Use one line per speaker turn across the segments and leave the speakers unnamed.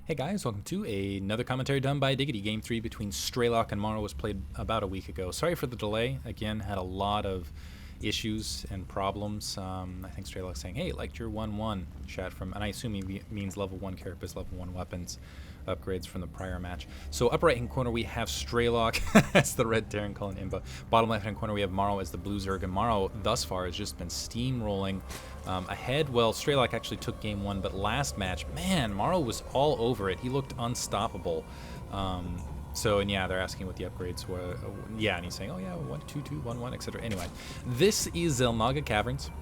Hey guys, welcome to another commentary done by Diggity. Game 3 between Strelok and Morrow was played about a week ago. Sorry for the delay. Again, had a lot of issues and problems. I think Strelok's saying, hey, liked your 1-1 chat from, and I assume he means level 1 carapace, level 1 weapons upgrades from the prior match. So upper right hand corner we have Strelok as the red Terran calling Imba. Bottom left hand corner we have Morrow as the blue Zerg, and Morrow thus far has just been steamrolling ahead. Well, Strelok actually took game 1, but last match, man, Morrow was all over it. He looked unstoppable. And yeah, they're asking what the upgrades were. Yeah, and he's saying, oh yeah, 1, 2, 2, 1, 1, etc. Anyway, this is Xel Naga Caverns.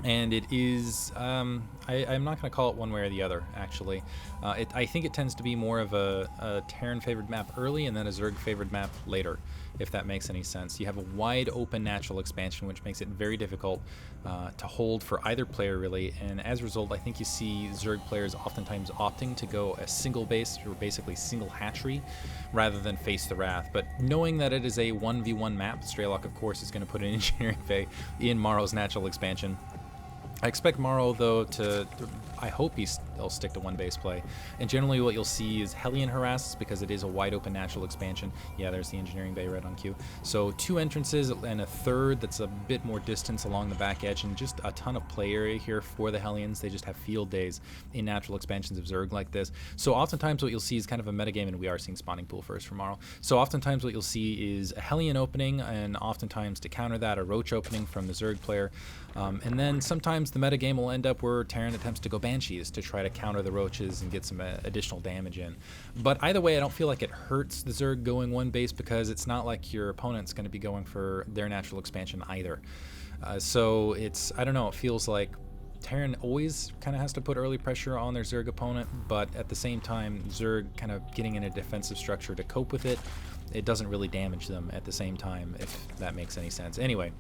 And it is, I'm not going to call it one way or the other, actually. I think it tends to be more of a Terran-favored map early and then a Zerg-favored map later, if that makes any sense. You have a wide open natural expansion, which makes it very difficult to hold for either player, really. And as a result, I think you see Zerg players oftentimes opting to go a single base, or basically single hatchery, rather than face the Wrath. But knowing that it is a 1v1 map, Strelok, of course, is going to put an engineering bay in Morrow's natural expansion. I expect Morrow, though, I hope he'll stick to one base play. And generally what you'll see is Hellion harasses because it is a wide open natural expansion. Yeah, there's the engineering bay right on cue. So 2 entrances and a third that's a bit more distance along the back edge, and just a ton of play area here for the Hellions. They just have field days in natural expansions of Zerg like this. So oftentimes what you'll see is kind of a metagame, and we are seeing spawning pool first for Morrow. So oftentimes what you'll see is a Hellion opening, and oftentimes to counter that, a Roach opening from the Zerg player. And then sometimes the metagame will end up where Terran attempts to go Banshees to try to counter the Roaches and get some additional damage in. But either way, I don't feel like it hurts the Zerg going one base, because it's not like your opponent's going to be going for their natural expansion either. So it's, I don't know, it feels like Terran always kind of has to put early pressure on their Zerg opponent, but at the same time, Zerg kind of getting in a defensive structure to cope with it, it doesn't really damage them at the same time, if that makes any sense. Anyway,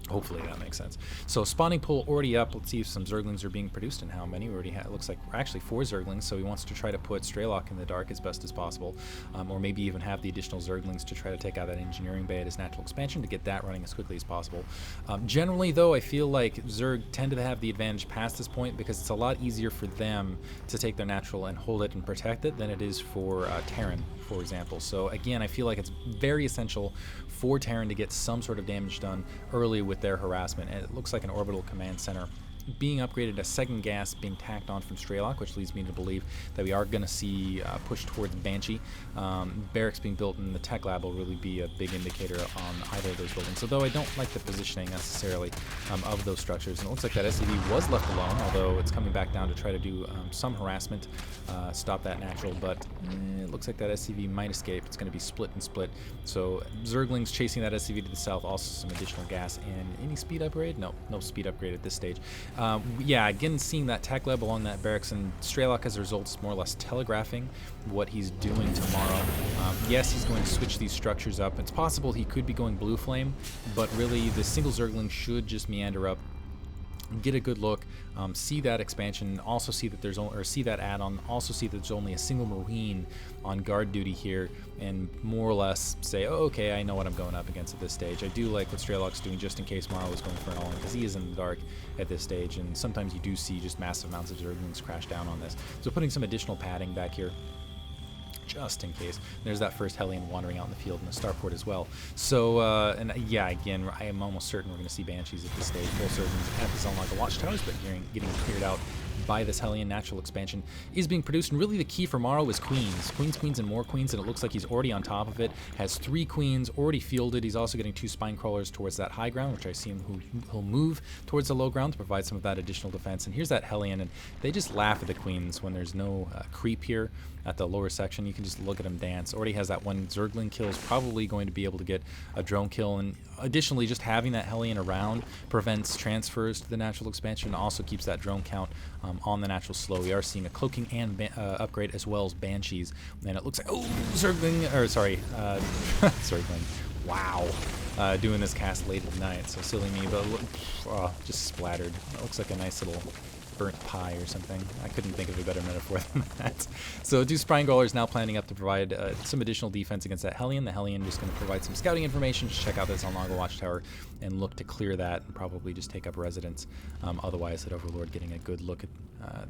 hopefully that makes sense. So spawning pool already up. Let's see if some Zerglings are being produced and how many. We already have, it looks like actually 4 Zerglings, so he wants to try to put Strelok in the dark as best as possible, or maybe even have the additional Zerglings to try to take out that engineering bay at his natural expansion to get that running as quickly as possible. Generally though, I feel like Zerg tend to have the advantage past this point because it's a lot easier for them to take their natural and hold it and protect it than it is for Terran, for example. So again, I feel like it's very essential for Terran to get some sort of damage done early with their harassment, and it looks like an orbital command center being upgraded, a second gas being tacked on from Strelok, which leads me to believe that we are going to see push towards Banshee. Barracks being built in the tech lab will really be a big indicator on either of those buildings, although I don't like the positioning necessarily of those structures. And it looks like that SCV was left alone, although it's coming back down to try to do some harassment, stop that natural, but it looks like that SCV might escape. It's going to be split and split. So Zerglings chasing that SCV to the south, also some additional gas, and any speed upgrade? No speed upgrade at this stage. Yeah, again, seeing that tech lab along that barracks, and Strelok as a result is more or less telegraphing what he's doing tomorrow. Yes, he's going to switch these structures up. It's possible he could be going blue flame, but really the single Zergling should just meander up, get a good look, see that expansion, also see that there's only, or see that add-on, also see that there's only a single Marine on guard duty here, and more or less say, oh, okay, I know what I'm going up against at this stage. I do like what Strelok's doing just in case Morrow is going for an all-in, because he is in the dark at this stage, and sometimes you do see just massive amounts of Zerglings crash down on this. So putting some additional padding back here, just in case. There's that first Hellion wandering out in the field and a starport as well. So, and yeah, again, I am almost certain we're going to see Banshees at this stage. Full Surgeons at the Xel Naga watchtowers, but getting cleared out by this Hellion natural expansion is being produced. And really the key for Morrow is queens. Queens, and more queens, and it looks like he's already on top of it. Has 3 queens already fielded. He's also getting 2 spine crawlers towards that high ground, which I assume he'll move towards the low ground to provide some of that additional defense. And here's that Hellion, and they just laugh at the queens when there's no creep here at the lower section. You can just look at him dance. Already has that 1 Zergling kill, is probably going to be able to get a drone kill, and additionally just having that Hellion around prevents transfers to the natural expansion, also keeps that drone count on the natural slow. We are seeing a cloaking and upgrade as well as Banshees, and it looks like, oh, Zergling, or sorry, Zergling, wow, doing this cast late at night, so silly me, but just splattered. It looks like a nice little burnt pie or something. I couldn't think of a better metaphor than that. So 2 Spine Crawlers now planning up to provide some additional defense against that Hellion. The Hellion just going to provide some scouting information, just check out this Xel Naga Watchtower and look to clear that and probably just take up residence. Otherwise, that Overlord getting a good look at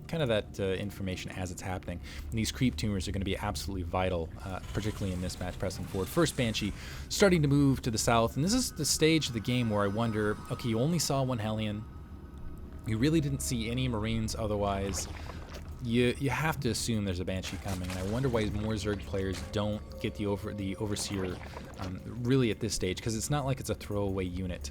kind of that information as it's happening. And these creep tumors are going to be absolutely vital, particularly in this match pressing forward. First Banshee starting to move to the south, and this is the stage of the game where I wonder, okay, you only saw 1 Hellion. You really didn't see any Marines otherwise. You have to assume there's a Banshee coming, and I wonder why more Zerg players don't get the Overseer really at this stage, because it's not like it's a throwaway unit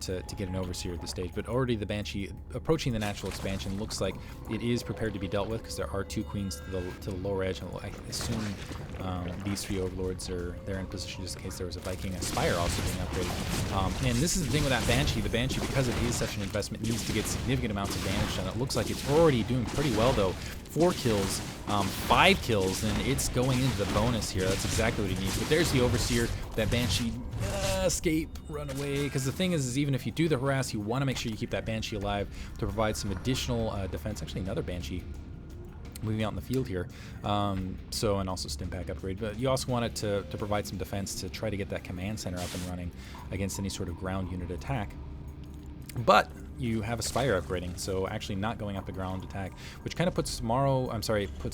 to get an Overseer at this stage, but already the Banshee approaching the natural expansion looks like it is prepared to be dealt with, because there are 2 Queens to the lower edge, and I assume these 3 Overlords are there in position just in case there was a Viking. A Spire also being upgraded. And this is the thing with that Banshee. The Banshee, because it is such an investment, needs to get significant amounts of damage done. It looks like it's already doing pretty well, though. 4 kills, 5 kills, and it's going into the bonus here. That's exactly what he needs. But there's the Overseer. That Banshee, escape, run away. Because the thing is even if you do the harass, you want to make sure you keep that Banshee alive to provide some additional defense. Actually, another Banshee moving out in the field here. And also Stimpak upgrade. But you also want it to provide some defense to try to get that command center up and running against any sort of ground unit attack. But you have a Spire upgrading, so actually not going up the ground attack, which kind of puts puts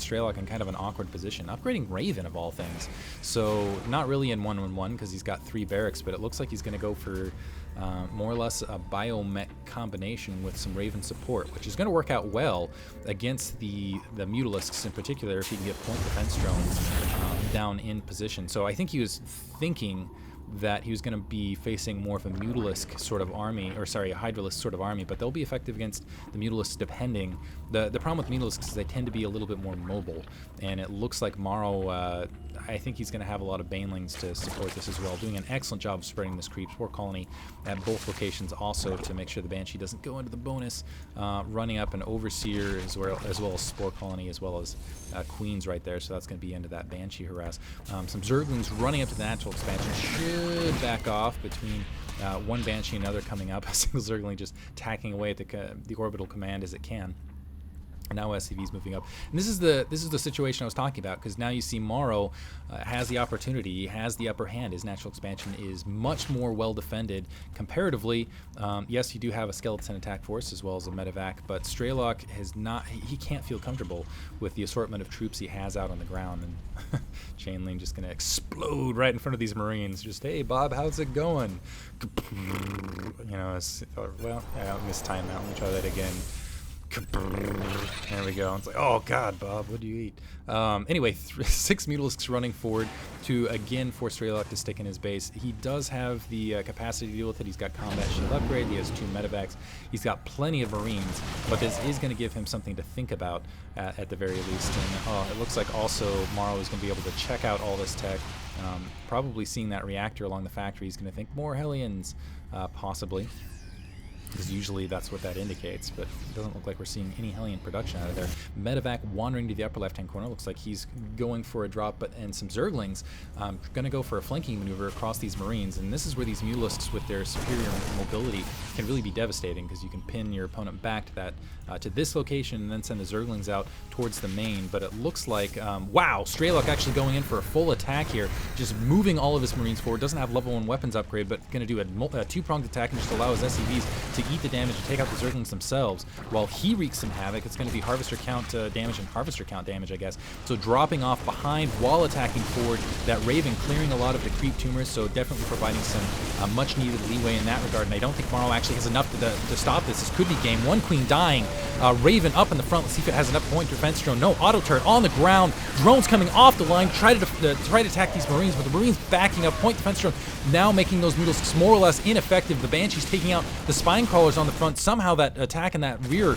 Strelok in kind of an awkward position. Upgrading Raven of all things, so not really in 1-1-1 because he's got 3 barracks, but it looks like he's going to go for more or less a biomech combination with some Raven support, which is going to work out well against the Mutalisks in particular if he can get point defense drones down in position. So I think he was thinking that he was going to be facing more of a Mutalisk sort of army, or sorry, a Hydralisk sort of army, but they'll be effective against the Mutalisks depending. The problem with Mutalisks is they tend to be a little bit more mobile, and it looks like Morrow, I think he's going to have a lot of Banelings to support this as well, doing an excellent job of spreading this creep spore colony at both locations also to make sure the Banshee doesn't go into the bonus, running up an Overseer as well as Spore Colony, as well as Queens right there, so that's going to be into that Banshee harass. Some Zerglings running up to the natural expansion should back off between one Banshee and another coming up. A single Zergling just tacking away at the orbital command as it can. Now SCV's moving up, and this is the situation I was talking about, because now you see Morrow has the opportunity, he has the upper hand. His natural expansion is much more well defended comparatively. Yes, you do have a skeleton attack force as well as a medevac, but Strelok has not. He can't feel comfortable with the assortment of troops he has out on the ground, and Chainlink just gonna explode right in front of these Marines. Just, hey Bob, how's it going? You know, well, I'll mistime that. Let me try that again. There we go. It's like, oh god, Bob, what do you eat? Anyway, 6 Mutalisks running forward to again force Strelok to stick in his base. He does have the capacity to deal with it. He's got combat shield upgrade. He has 2 medevacs. He's got plenty of Marines, but this is going to give him something to think about at the very least. And it looks like also Morrow is going to be able to check out all this tech. Probably seeing that reactor along the factory, he's going to think more Hellions, possibly. Because usually that's what that indicates, but it doesn't look like we're seeing any Hellion production out of there. Medevac wandering to the upper left-hand corner. Looks like he's going for a drop, and some Zerglings going to go for a flanking maneuver across these Marines. And this is where these Mutalisks with their superior mobility can really be devastating, because you can pin your opponent back to that to this location and then send the Zerglings out towards the main. But it looks like, wow, Strelok actually going in for a full attack here, just moving all of his Marines forward. Doesn't have level 1 weapons upgrade, but going to do a 2-pronged attack and just allow his SCVs to eat the damage and take out the Zerglings themselves while he wreaks some havoc. It's going to be Harvester count damage and Harvester count damage, I guess. So dropping off behind while attacking forward. That Raven clearing a lot of the creep tumors, so definitely providing some much needed leeway in that regard. And I don't think Morrow actually has enough to stop this. This could be game 1 Queen dying. Raven up in the front. Let's see if it has enough point defense drone. No, auto turret on the ground. Drones coming off the line. Try to attack these Marines, but the Marines backing up. Point defense drone now making those Mutalisks more or less ineffective. The Banshee's taking out the Spine Crawlers on the front. Somehow that attack in that rear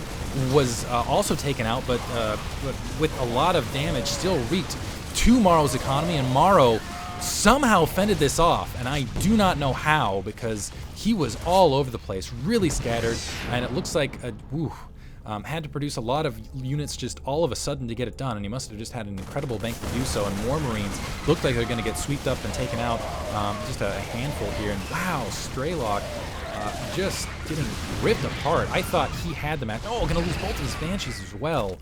was also taken out, but with a lot of damage still wreaked to Morrow's economy, and Morrow somehow fended this off, and I do not know how, because he was all over the place, really scattered, and it looks like had to produce a lot of units just all of a sudden to get it done, and he must have just had an incredible bank to do so, and more Marines looked like they're going to get swept up and taken out. Just a handful here, and wow, Strelok just getting ripped apart. I thought he had the match. Oh, gonna lose both of his Banshees as well.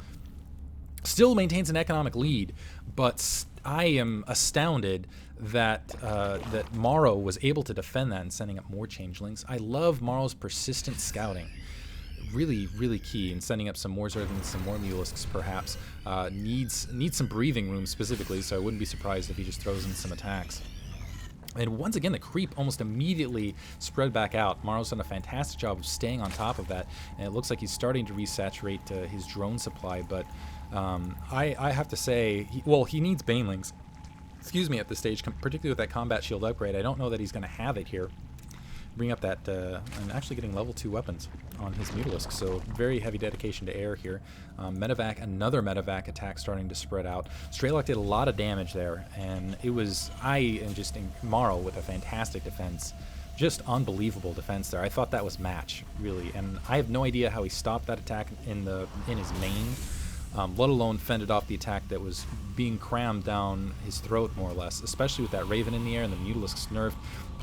Still maintains an economic lead, but I am astounded that that Morrow was able to defend that and sending up more changelings. I love Morrow's persistent scouting. Really, really key in sending up some more zerglings, some more mulisks perhaps. Needs some breathing room specifically, so I wouldn't be surprised if he just throws in some attacks. And once again, the creep almost immediately spread back out. Morrow's done a fantastic job of staying on top of that, and it looks like he's starting to resaturate his drone supply, but I have to say, he needs banelings, excuse me, at this stage, particularly with that combat shield upgrade. I don't know that he's going to have it here. Bring up that, and actually getting level 2 weapons on his Mutalisk, so very heavy dedication to air here. Medevac, another Medevac attack starting to spread out. Strelok did a lot of damage there, and it was, Morrow with a fantastic defense. Just unbelievable defense there. I thought that was match, really, and I have no idea how he stopped that attack in his main, let alone fended off the attack that was being crammed down his throat, more or less, especially with that Raven in the air and the Mutalisk's nerfed.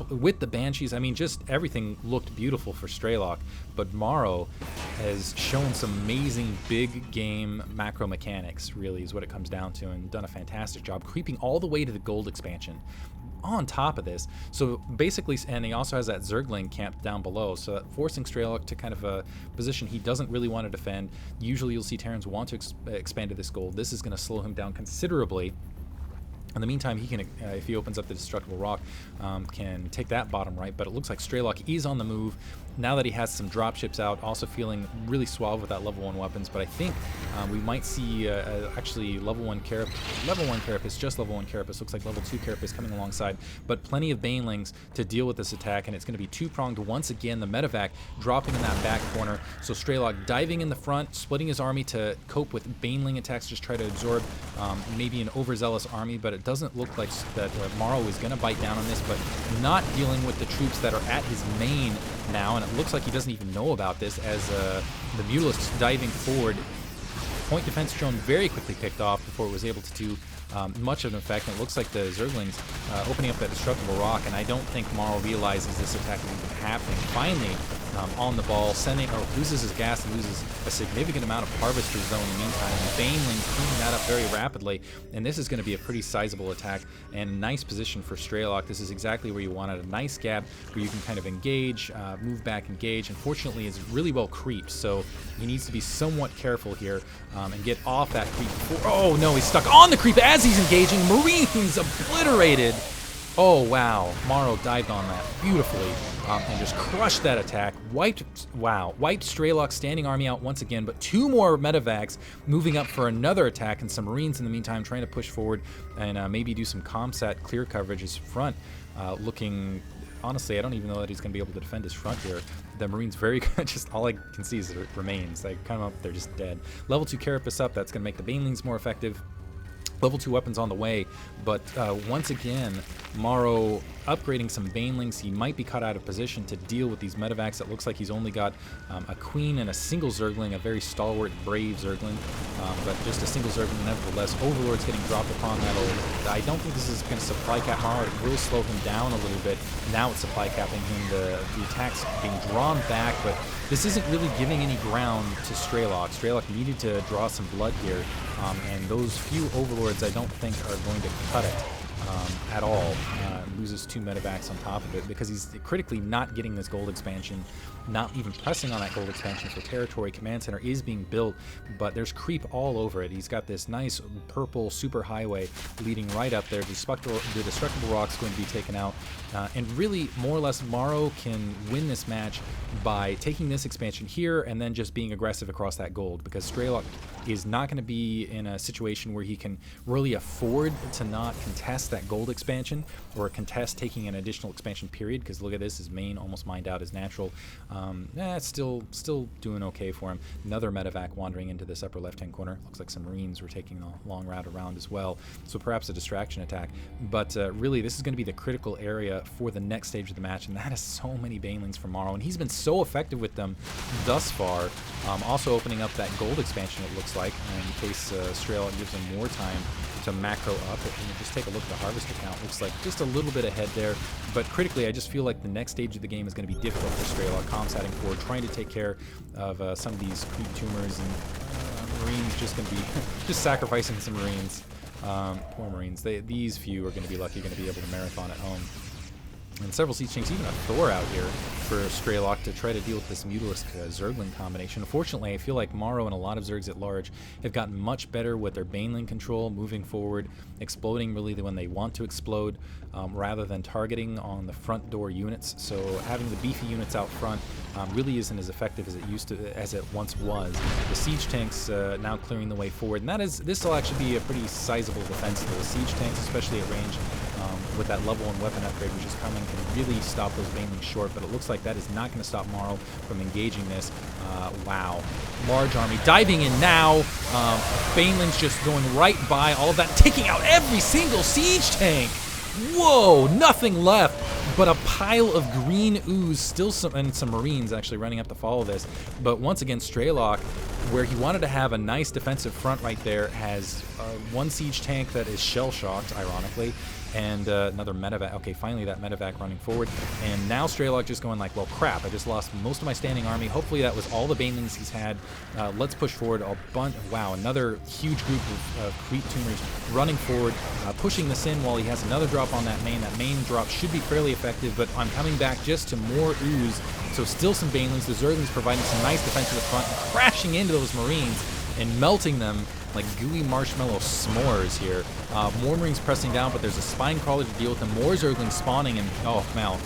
With the Banshees, I mean, just everything looked beautiful for Strelok, but Morrow has shown some amazing big game macro mechanics, really, is what it comes down to, and done a fantastic job creeping all the way to the gold expansion. On top of this, so basically, and he also has that Zergling camped down below, so forcing Strelok to kind of a position he doesn't really want to defend. Usually you'll see Terrans want to expand to this gold. This is going to slow him down considerably. In the meantime, he can, if he opens up the Destructible Rock, can take that bottom right, but it looks like Strelok is on the move. Now that he has some dropships out, also feeling really suave with that level 1 weapons, but I think we might see actually level 1 Carapace, just level 1 Carapace, looks like level 2 Carapace coming alongside, but plenty of Banelings to deal with this attack, and it's going to be two-pronged once again. The Medevac dropping in that back corner, so Strelok diving in the front, splitting his army to cope with Baneling attacks, just try to absorb maybe an overzealous army, but it doesn't look like that Morrow is going to bite down on this, but not dealing with the troops that are at his main now, and it looks like he doesn't even know about this as the Mutalisk's diving forward. Point defense drone very quickly picked off before it was able to do much of an effect, and it looks like the Zerglings opening up that Destructible Rock, and I don't think Morrow realizes this attack is even happening. Finally, on the ball, loses his gas and loses a significant amount of Harvester Zone in the meantime. Baneling cleaning that up very rapidly, and this is going to be a pretty sizable attack and a nice position for Strelok. This is exactly where you want it, a nice gap where you can kind of engage, move back, engage. Unfortunately, it's really well creeped, so he needs to be somewhat careful here and get off that creep before. Oh no, he's stuck on the creep as he's engaging. Marines obliterated. Oh wow, Morrow dived on that beautifully and just crushed that attack. Wiped Strelok's standing army out once again, but two more Medevacs moving up for another attack, and some Marines in the meantime trying to push forward and maybe do some comsat clear coverage. His front looking, honestly, I don't even know that he's going to be able to defend his front here. The Marines very good, just all I can see is it remains. They come up, they're just dead. Level 2 Carapace up, that's going to make the Banelings more effective. Level 2 weapons on the way, but once again, Morrow upgrading some Banelings. He might be cut out of position to deal with these Medevacs. It looks like he's only got a Queen and a single Zergling, a very stalwart, brave Zergling, but just a single Zergling nevertheless. Overlord's getting dropped upon that. I don't think this is going to supply cap Morrow. It will slow him down a little bit. Now it's supply capping him. The attacks being drawn back, but this isn't really giving any ground to Strelok. Strelok needed to draw some blood here, and those few Overlords I don't think are going to cut it at all. Loses 2 Medevacs on top of it because he's critically not getting this gold expansion, not even pressing on that gold expansion for territory. Command center is being built, but there's creep all over it. He's got this nice purple super highway leading right up there. The Destructible Rock's going to be taken out, and really, more or less, Morrow can win this match by taking this expansion here and then just being aggressive across that gold, because Strelok is not going to be in a situation where he can really afford to not contest that gold expansion or contest taking an additional expansion period, because look at this, his main almost mined out his natural. It's still doing okay for him. Another Medevac wandering into this upper left-hand corner. Looks like some Marines were taking a long route around as well, so perhaps a distraction attack. But really, this is going to be the critical area for the next stage of the match, and that is so many Banelings for Morrow, and he's been so effective with them thus far. Also opening up that gold expansion, it looks like, in case Strelok gives him more time to macro up. And you just take a look at the harvester count. Looks like just a little bit ahead there. But critically, I just feel like the next stage of the game is going to be difficult for Strelok. Comsatting forward, trying to take care of some of these creep tumors, and Marines just going to be just sacrificing some Marines. Poor Marines. These few are going to be lucky, going to be able to marathon at home. And several siege tanks, even a Thor out here for Strelok to try to deal with this Mutalisk Zergling combination. Unfortunately, I feel like Morrow and a lot of Zergs at large have gotten much better with their Baneling control, moving forward, exploding really when they want to explode, rather than targeting on the front door units. So having the beefy units out front really isn't as effective as it once was. The siege tanks now clearing the way forward, and this will actually be a pretty sizable defense. The siege tanks, especially at range, with that level 1 weapon upgrade which is coming, can really stop those Banelings short, but it looks like that is not going to stop Morrow from engaging this. Wow. Large army diving in now. Banelings just going right by all of that, taking out every single siege tank. Whoa, nothing left but a pile of green ooze, and some Marines actually running up to follow this. But once again, Strelok, where he wanted to have a nice defensive front right there, has one siege tank that is shell-shocked, ironically, and another medevac. Okay, finally that medevac running forward. And now Strelok just going like, well, crap, I just lost most of my standing army. Hopefully that was all the Banelings he's had. Let's push forward a bunch. Wow, another huge group of creep tumors running forward, pushing this in while he has another drop on that main. That main drop should be fairly effective, but I'm coming back just to more ooze. So still some Banelings. The Zerglings providing some nice defense to the front, and crashing into those Marines and melting them like gooey marshmallow s'mores here. More Marines pressing down, but there's a spine crawler to deal with them. More Zerglings spawning, and oh, man.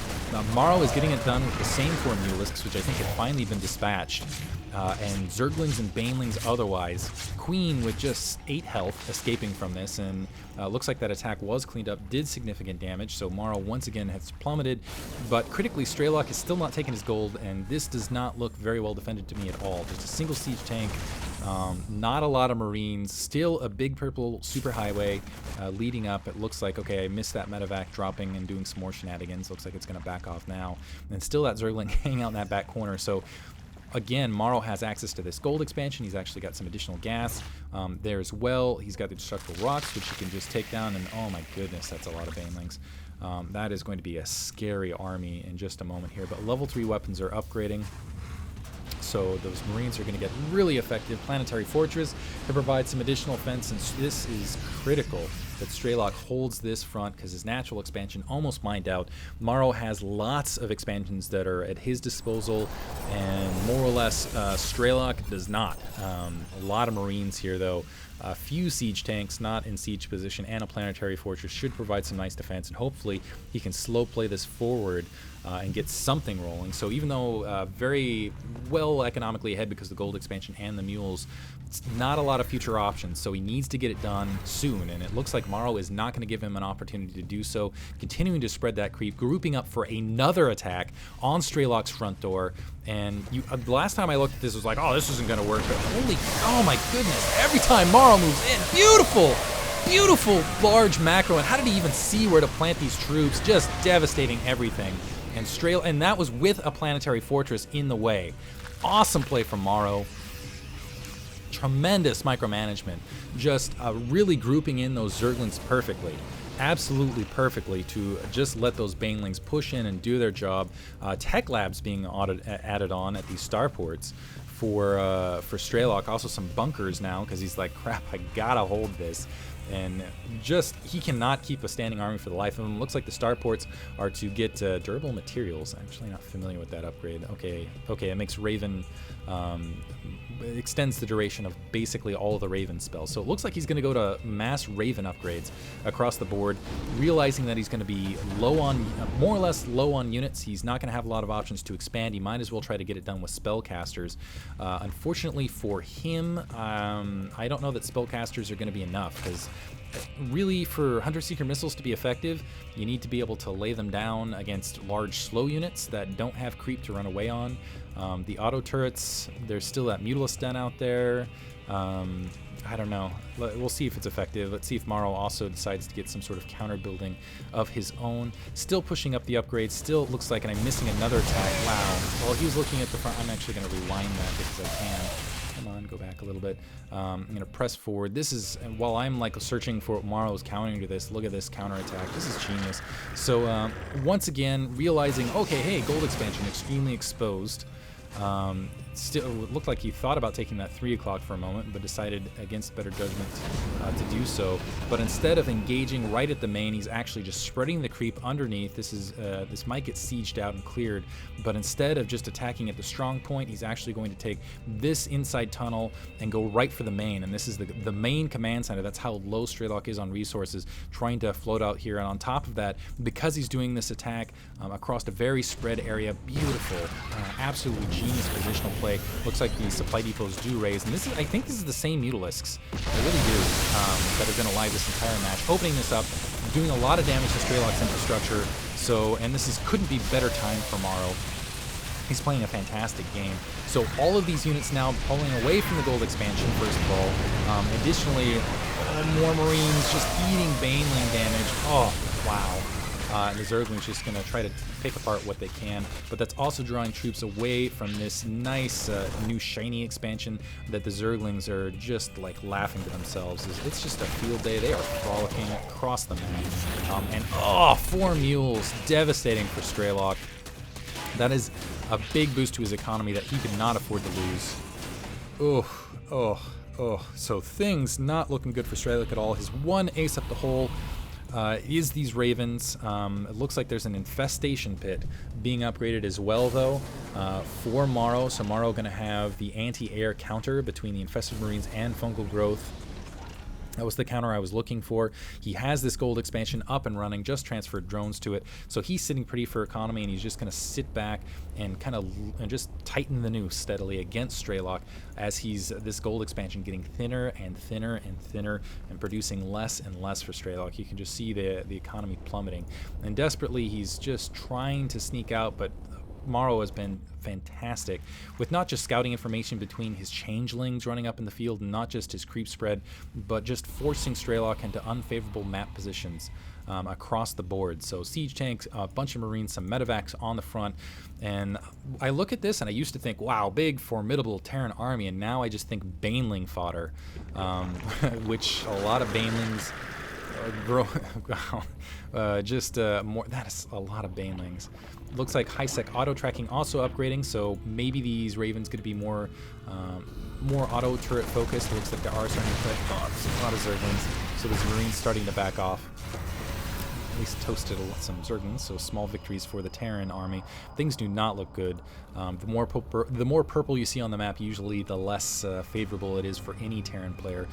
Morrow is getting it done with the same 4 Mutalisks, which I think had finally been dispatched. And Zerglings and Banelings otherwise. Queen with just 8 health escaping from this, and looks like that attack was cleaned up, did significant damage, so Morrow once again has plummeted. But critically, Strelok is still not taking his gold, and this does not look very well defended to me at all. Just a single siege tank, not a lot of Marines, still a big purple superhighway leading up. It looks like, okay, I missed that medevac dropping and doing some more shenanigans. Looks like it's going to back off now. And still that Zergling hanging out in that back corner. So again, Morrow has access to this gold expansion. He's actually got some additional gas there as well. He's got the destructible rocks, which he can just take down. And oh my goodness, that's a lot of Banelings. That is going to be a scary army in just a moment here. But level 3 weapons are upgrading, so those Marines are going to get really effective. Planetary Fortress to provide some additional defense, and this is critical that Strelok holds this front because his natural expansion almost mined out. Morrow has lots of expansions that are at his disposal, and more or less Strelok does not. A lot of Marines here, though. A few siege tanks not in siege position, and a planetary fortress should provide some nice defense, and hopefully he can slow play this forward and get something rolling. So even though very well economically ahead because of the gold expansion and the mules, it's not a lot of future options, so he needs to get it done soon, and it looks like Morrow is not going to give him an opportunity to do so, continuing to spread that creep, grouping up for another attack on Strelok's front door. And the last time I looked at this, was like, oh, this isn't going to work, but holy, oh my goodness, every time Morrow moves in, beautiful large macro, and how did he even see where to plant these troops? Just devastating everything. And that was with a planetary fortress in the way. Awesome play from Morrow. Tremendous micromanagement. Just really grouping in those Zerglings perfectly. Absolutely perfectly to just let those Banelings push in and do their job. Tech labs being added on at these starports for Strelok. Also some bunkers now because he's like, crap, I gotta hold this. And just, he cannot keep a standing army for the life of him. Looks like the starports are to get durable materials. I'm actually not familiar with that upgrade. Okay, it makes Raven, extends the duration of basically all of the Raven spells. So it looks like he's going to go to mass Raven upgrades across the board, realizing that he's going to be low on, more or less low on units. He's not going to have a lot of options to expand. He might as well try to get it done with spellcasters. Unfortunately for him, I don't know that spellcasters are going to be enough, because really for Hunter-Seeker missiles to be effective, you need to be able to lay them down against large slow units that don't have creep to run away on. The auto turrets, there's still that Mutalisk den out there. I don't know. We'll see if it's effective. Let's see if Morrow also decides to get some sort of counter building of his own. Still pushing up the upgrades. Still looks like, and I'm missing another attack. Wow. Well, he was looking at the front. I'm actually going to rewind that because I can. Come on, go back a little bit. I'm going to press forward. This is, while I'm like searching for what Morrow's countering to this, look at this counterattack. This is genius. So once again, realizing, okay, hey, gold expansion, extremely exposed. Still looked like he thought about taking that 3 o'clock for a moment, but decided against better judgment to do so. But instead of engaging right at the main, he's actually just spreading the creep underneath. This might get sieged out and cleared, but instead of just attacking at the strong point, he's actually going to take this inside tunnel and go right for the main. And this is the main command center. That's how low Strelok is on resources, trying to float out here. And on top of that, because he's doing this attack across a very spread area, beautiful, absolutely genius positional play. Looks like the supply depots do raise, and this is, I think this is the same Mutilisks, I really do, that are going to live this entire match. Opening this up, doing a lot of damage to Strelok's infrastructure, so, and this couldn't be better time for Morrow. He's playing a fantastic game. So all of these units now pulling away from the gold expansion, first of all. Additionally, more Marines just eating Baneling damage. Oh, wow. And the Zergling's just going to try to pick apart what they can, but that's also drawing troops away from this nice new shiny expansion that the Zerglings are just like laughing to themselves. It's just a field day. They are frolicking across the map. And oh, 4 mules, devastating for Strelok. That is a big boost to his economy that he could not afford to lose. So things not looking good for Strelok at all. His one ace up the hole is these ravens. It looks like there's an infestation pit being upgraded as well, though, for Morrow. So Morrow going to have the anti-air counter between the infested marines and fungal growth. That was the counter I was looking for. He has this gold expansion up and running, just transferred drones to it. So he's sitting pretty for economy, and he's just going to sit back and kind of just tighten the noose steadily against Strelok as he's this gold expansion getting thinner and thinner and thinner and producing less and less for Strelok. You can just see the economy plummeting. And desperately, he's just trying to sneak out, but Morrow has been fantastic with not just scouting information between his changelings running up in the field, and not just his creep spread, but just forcing Strelok into unfavorable map positions across the board. So siege tanks, a bunch of marines, some medevacs on the front, and I look at this and I used to think, wow, big formidable Terran army, and now I just think Baneling fodder, which a lot of Banelings grow. More. That is a lot of Banelings. Looks like high-sec auto-tracking also upgrading, so maybe these Ravens could be more auto-turret focused. It looks like they are starting to play a lot of Zerglings, so this Marine's starting to back off. At least toasted some Zerglings, so small victories for the Terran army. Things do not look good. The more purple you see on the map, usually the less favorable it is for any Terran player.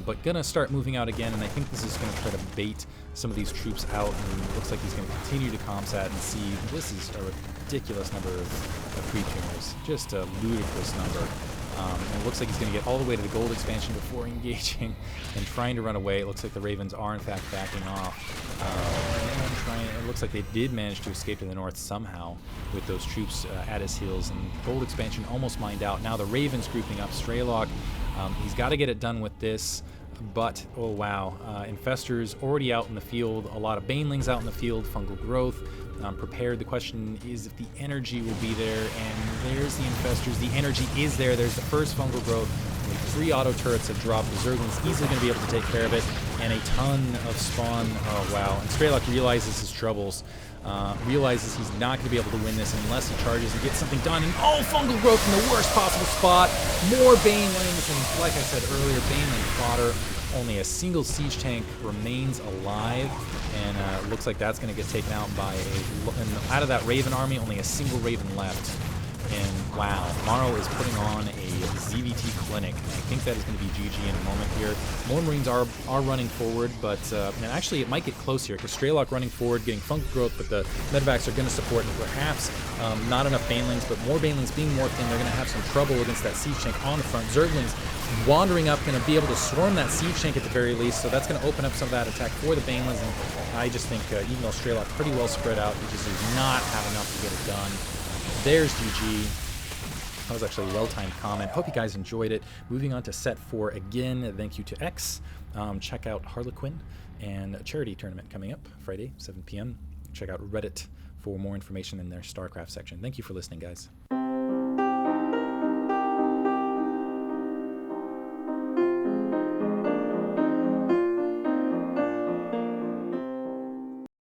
But gonna start moving out again, and I think this is gonna try to bait some of these troops out, and it looks like he's gonna continue to comsat and see. This is a ridiculous number of creep tumors, just a ludicrous number. And it looks like he's going to get all the way to the gold expansion before engaging and trying to run away. It looks like the Ravens are, in fact, backing off. It looks like they did manage to escape to the north somehow with those troops at his heels. And gold expansion almost mined out. Now the Ravens grouping up. Strelok, he's got to get it done with this. But, oh wow, Infestors already out in the field. A lot of Banelings out in the field. Fungal growth. Prepared. The question is if the energy will be there, and there's the Infestors. The energy is there. There's the first fungal growth. Like 3 auto turrets have dropped. The Zergling's easily going to be able to take care of it, and a ton of spawn. Oh wow! And Strelok realizes his troubles. Realizes he's not going to be able to win this unless he charges and gets something done. And oh, fungal growth in the worst possible spot. More Banelings, and like I said earlier, Baneling fodder. Only a single siege tank remains alive, and looks like that's going to get taken out by out of that Raven army, only a single Raven left. And wow, Morrow is putting on a ZVT clinic. I think that is going to be GG in a moment here. More Marines are running forward, but and actually it might get close here because Strelok running forward, getting fungal growth, but the medevacs are going to support, and perhaps not enough Banelings, but more Banelings being morphed in. They're going to have some trouble against that siege tank on the front. Zerglings wandering up, going to be able to swarm that siege tank at the very least, so that's going to open up some of that attack for the Banelings. And I just think even though Strelok pretty well spread out, he just does not have enough to get it done. There's GG. That was actually a well-timed comment. Hope you guys enjoyed it. Moving on to set 4 again. Thank you to X. Check out Harlequin and a charity tournament coming up Friday, 7 p.m. Check out Reddit for more information in their Starcraft section. Thank you for listening, guys.